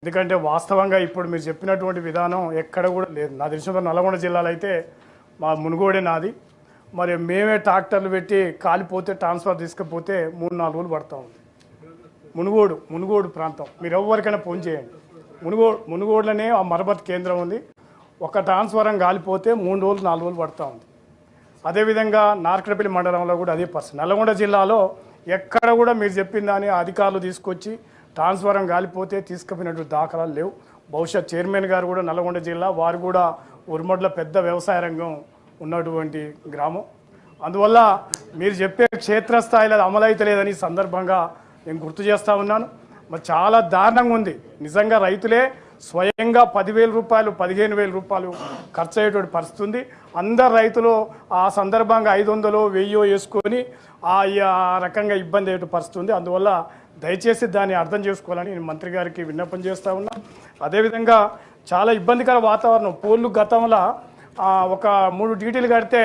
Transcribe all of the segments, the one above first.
ఎందుకంటే వాస్తవంగా ఇప్పుడు మీరు చెప్పినటువంటి విధానం ఎక్కడ కూడా లేదు. నా తెలిసిన నల్గొండ జిల్లాలో అయితే మా మునుగోడే నాది. మరి మేమే ట్రాక్టర్లు పెట్టి కాలిపోతే ట్రాన్స్ఫర్ తీసుకుపోతే 3-4 రోజులు పడతా ఉంది. మునుగోడు ప్రాంతం మీరు ఎవరికైనా ఫోన్ చేయండి. మునుగోడులోనే ఆ మరమ్మతు కేంద్రం ఉంది. ఒక ట్రాన్స్ఫారం కాలిపోతే 3 రోజులు 4 రోజులు పడతా ఉంది. అదేవిధంగా నార్కడపల్లి మండలంలో కూడా అదే పరిస్థితి. నల్గొండ జిల్లాలో ఎక్కడ కూడా మీరు చెప్పిన దాని అధికారులు తీసుకొచ్చి ట్రాన్స్ఫారం కాలిపోతే తీసుకుపోయినటువంటి దాఖలాలు లేవు. బహుశా చైర్మన్ గారు కూడా నల్గొండ జిల్లా, వారు కూడా ఉరుమడ్ల పెద్ద వ్యవసాయ రంగం ఉన్నటువంటి గ్రామం. అందువల్ల మీరు చెప్పే క్షేత్రస్థాయిలో అది అమలైతలేదని సందర్భంగా నేను గుర్తు చేస్తూ ఉన్నాను. మరి చాలా దారుణంగా ఉంది. నిజంగా రైతులే స్వయంగా 10,000 రూపాయలు 15,000 రూపాయలు ఖర్చు అయ్యేటువంటి పరిస్థితి ఉంది. అందరు రైతులు ఆ సందర్భంగా 500 1000 వేసుకొని ఆ రకంగా ఇబ్బంది అయ్యే పరిస్థితి ఉంది. అందువల్ల దయచేసి దాన్ని అర్థం చేసుకోవాలని నేను మంత్రి గారికి విన్నపం చేస్తూ ఉన్నా. అదేవిధంగా చాలా ఇబ్బందికర వాతావరణం. పోళ్ళు గతంలో ఒక 3 డ్యూటీలు కడితే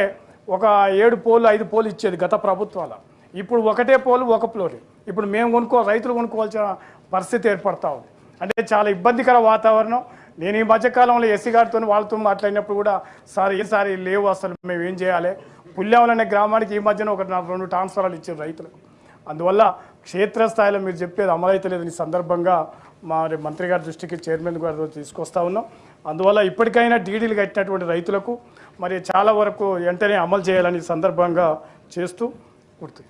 ఒక 7 పోళ్ళు 5 పోళ్ళు ఇచ్చేది గత ప్రభుత్వాల. ఇప్పుడు ఒకటే పోలు ఒక ఫ్లోర్. ఇప్పుడు మేము రైతులు కొనుక్కోవాల్సిన పరిస్థితి ఏర్పడతా ఉంది. అంటే చాలా ఇబ్బందికర వాతావరణం. నేను ఈ మధ్యకాలంలో ఎస్సీ గారితో వాళ్ళతో మాట్లాడినప్పుడు కూడా సార్ లేవు, అసలు మేము ఏం చేయాలి. పుల్యావలం అనే గ్రామానికి ఈ మధ్యన 2 ట్రాన్స్ఫరాలు ఇచ్చారు రైతులకు. అందువల్ల క్షేత్రస్థాయిలో మీరు చెప్పేది అమలైతలేదని సందర్భంగా మంత్రి గారి దృష్టికి చైర్మన్ గారితో తీసుకొస్తా ఉన్నాం. అందువల్ల ఇప్పటికైనా డీడీలు కట్టినటువంటి రైతులకు మరి చాలా వరకు వెంటనే అమలు చేయాలని సందర్భంగా చేస్తూ గుర్తు.